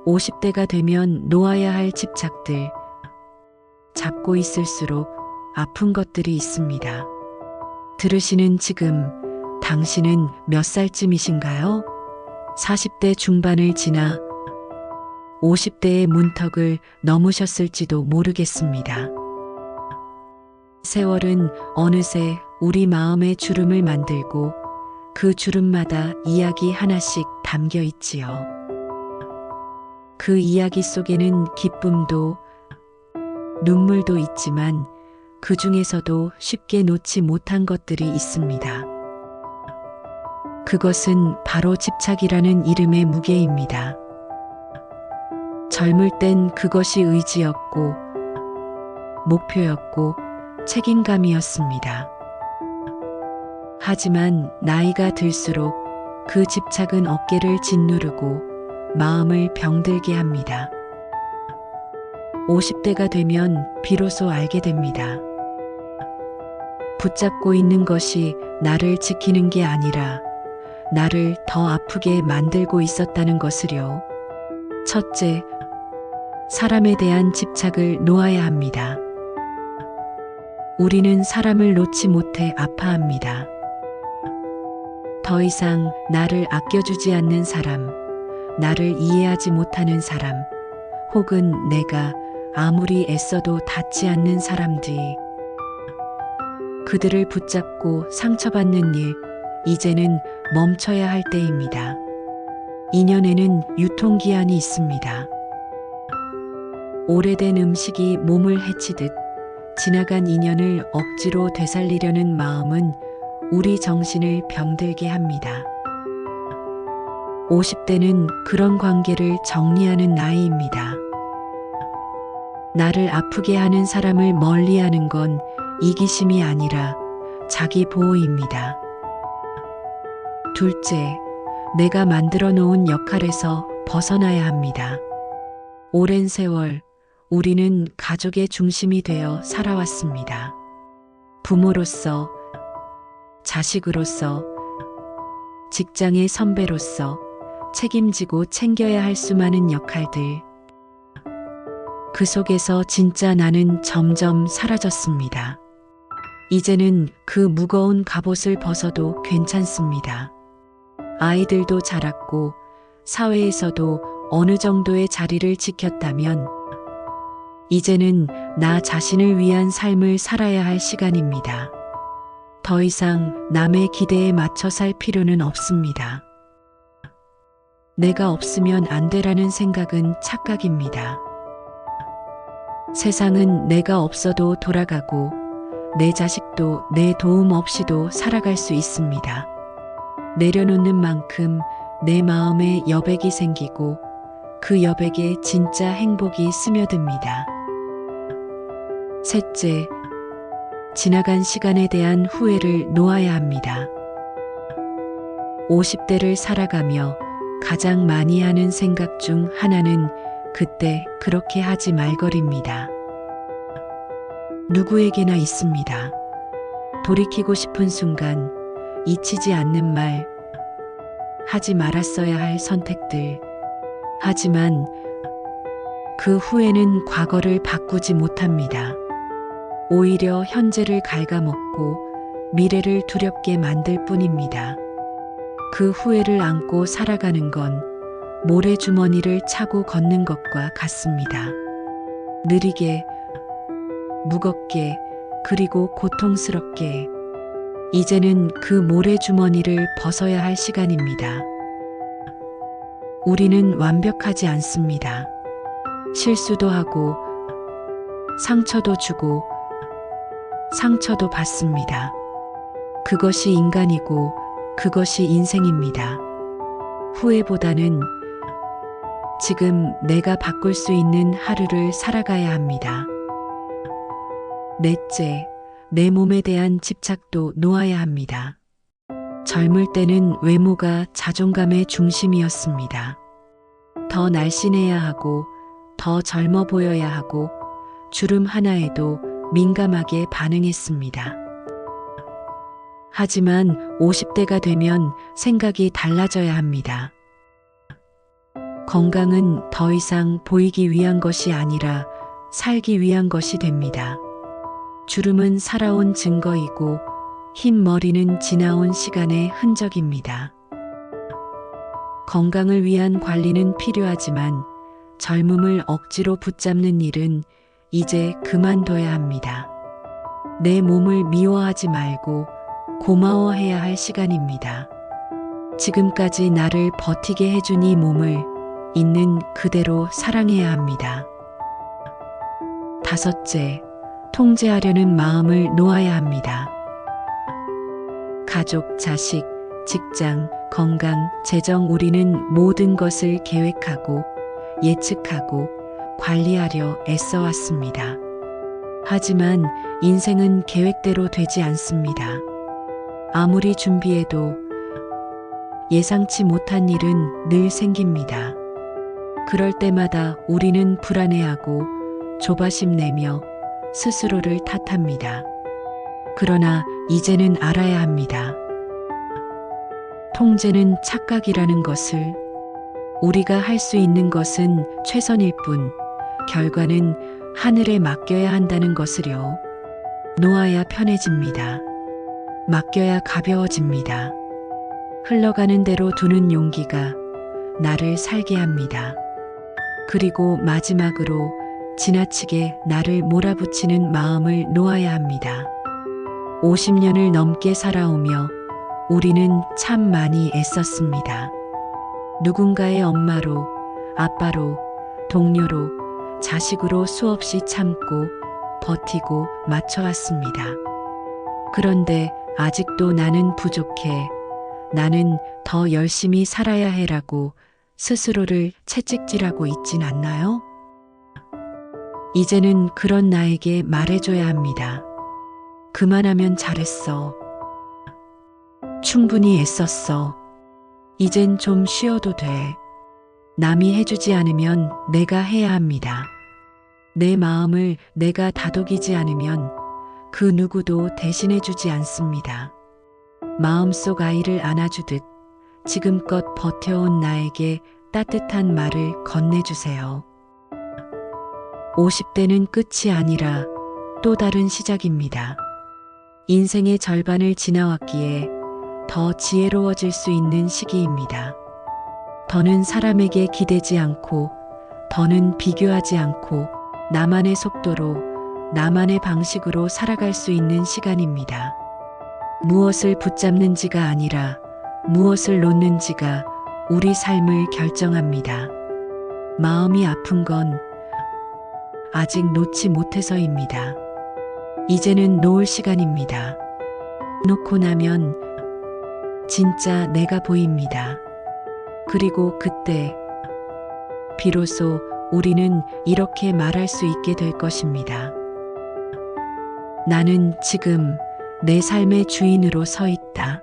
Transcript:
50대가 되면 놓아야 할 집착들, 잡고 있을수록 아픈 것들이 있습니다. 들으시는 지금 당신은 몇 살쯤이신가요? 40대 중반을 지나 50대의 문턱을 넘으셨을지도 모르겠습니다. 세월은 어느새 우리 마음의 주름을 만들고 그 주름마다 이야기 하나씩 담겨 있지요. 그 이야기 속에는 기쁨도 눈물도 있지만 그 중에서도 쉽게 놓지 못한 것들이 있습니다. 그것은 바로 집착이라는 이름의 무게입니다. 젊을 땐 그것이 의지였고 목표였고 책임감이었습니다. 하지만 나이가 들수록 그 집착은 어깨를 짓누르고 마음을 병들게 합니다. 50대가 되면 비로소 알게 됩니다. 붙잡고 있는 것이 나를 지키는 게 아니라 나를 더 아프게 만들고 있었다는 것을요. 첫째, 사람에 대한 집착을 놓아야 합니다. 우리는 사람을 놓지 못해 아파합니다. 더 이상 나를 아껴주지 않는 사람, 나를 이해하지 못하는 사람, 혹은 내가 아무리 애써도 닿지 않는 사람들, 그들을 붙잡고 상처받는 일, 이제는 멈춰야 할 때입니다. 인연에는 유통기한이 있습니다. 오래된 음식이 몸을 해치듯 지나간 인연을 억지로 되살리려는 마음은 우리 정신을 병들게 합니다. 50대는 그런 관계를 정리하는 나이입니다. 나를 아프게 하는 사람을 멀리하는 건 이기심이 아니라 자기 보호입니다. 둘째, 내가 만들어 놓은 역할에서 벗어나야 합니다. 오랜 세월 우리는 가족의 중심이 되어 살아왔습니다. 부모로서, 자식으로서, 직장의 선배로서 책임지고 챙겨야 할 수많은 역할들. 그 속에서 진짜 나는 점점 사라졌습니다. 이제는 그 무거운 갑옷을 벗어도 괜찮습니다. 아이들도 자랐고 사회에서도 어느 정도의 자리를 지켰다면 이제는 나 자신을 위한 삶을 살아야 할 시간입니다. 더 이상 남의 기대에 맞춰 살 필요는 없습니다. 내가 없으면 안 되라는 생각은 착각입니다. 세상은 내가 없어도 돌아가고 내 자식도 내 도움 없이도 살아갈 수 있습니다. 내려놓는 만큼 내 마음에 여백이 생기고 그 여백에 진짜 행복이 스며듭니다. 셋째, 지나간 시간에 대한 후회를 놓아야 합니다. 50대를 살아가며 가장 많이 하는 생각 중 하나는 그때 그렇게 하지 말걸입니다. 누구에게나 있습니다. 돌이키고 싶은 순간, 잊히지 않는 말, 하지 말았어야 할 선택들. 하지만 그 후회는 과거를 바꾸지 못합니다. 오히려 현재를 갉아먹고 미래를 두렵게 만들 뿐입니다. 그 후회를 안고 살아가는 건 모래주머니를 차고 걷는 것과 같습니다. 느리게, 무겁게, 그리고 고통스럽게. 이제는 그 모래주머니를 벗어야 할 시간입니다. 우리는 완벽하지 않습니다. 실수도 하고, 상처도 주고, 상처도 받습니다. 그것이 인간이고, 그것이 인생입니다. 후회보다는 지금 내가 바꿀 수 있는 하루를 살아가야 합니다. 넷째, 내 몸에 대한 집착도 놓아야 합니다. 젊을 때는 외모가 자존감의 중심이었습니다. 더 날씬해야 하고, 더 젊어 보여야 하고, 주름 하나에도 민감하게 반응했습니다. 하지만 50대가 되면 생각이 달라져야 합니다. 건강은 더 이상 보이기 위한 것이 아니라 살기 위한 것이 됩니다. 주름은 살아온 증거이고 흰 머리는 지나온 시간의 흔적입니다. 건강을 위한 관리는 필요하지만 젊음을 억지로 붙잡는 일은 이제 그만둬야 합니다. 내 몸을 미워하지 말고 고마워해야 할 시간입니다. 지금까지 나를 버티게 해준 이 몸을 있는 그대로 사랑해야 합니다. 다섯째, 통제하려는 마음을 놓아야 합니다. 가족, 자식, 직장, 건강, 재정, 우리는 모든 것을 계획하고 예측하고 관리하려 애써왔습니다. 하지만 인생은 계획대로 되지 않습니다. 아무리 준비해도 예상치 못한 일은 늘 생깁니다. 그럴 때마다 우리는 불안해하고 조바심 내며 스스로를 탓합니다. 그러나 이제는 알아야 합니다. 통제는 착각이라는 것을. 우리가 할 수 있는 것은 최선일 뿐 결과는 하늘에 맡겨야 한다는 것을요. 놓아야 편해집니다. 맡겨야 가벼워집니다. 흘러가는 대로 두는 용기가 나를 살게 합니다. 그리고 마지막으로 지나치게 나를 몰아붙이는 마음을 놓아야 합니다. 50년을 넘게 살아오며 우리는 참 많이 애썼습니다. 누군가의 엄마로, 아빠로, 동료로, 자식으로 수없이 참고 버티고 맞춰왔습니다. 그런데 아직도 나는 부족해, 나는 더 열심히 살아야 해라고 스스로를 채찍질하고 있진 않나요? 이제는 그런 나에게 말해줘야 합니다. 그만하면 잘했어. 충분히 애썼어. 이젠 좀 쉬어도 돼. 남이 해주지 않으면 내가 해야 합니다. 내 마음을 내가 다독이지 않으면 그 누구도 대신해주지 않습니다. 마음속 아이를 안아주듯 지금껏 버텨온 나에게 따뜻한 말을 건네주세요. 50대는 끝이 아니라 또 다른 시작입니다. 인생의 절반을 지나왔기에 더 지혜로워질 수 있는 시기입니다. 더는 사람에게 기대지 않고, 더는 비교하지 않고, 나만의 속도로, 나만의 방식으로 살아갈 수 있는 시간입니다. 무엇을 붙잡는지가 아니라 무엇을 놓는지가 우리 삶을 결정합니다. 마음이 아픈 건 아직 놓지 못해서입니다. 이제는 놓을 시간입니다. 놓고 나면 진짜 내가 보입니다. 그리고 그때 비로소 우리는 이렇게 말할 수 있게 될 것입니다. 나는 지금 내 삶의 주인으로 서 있다.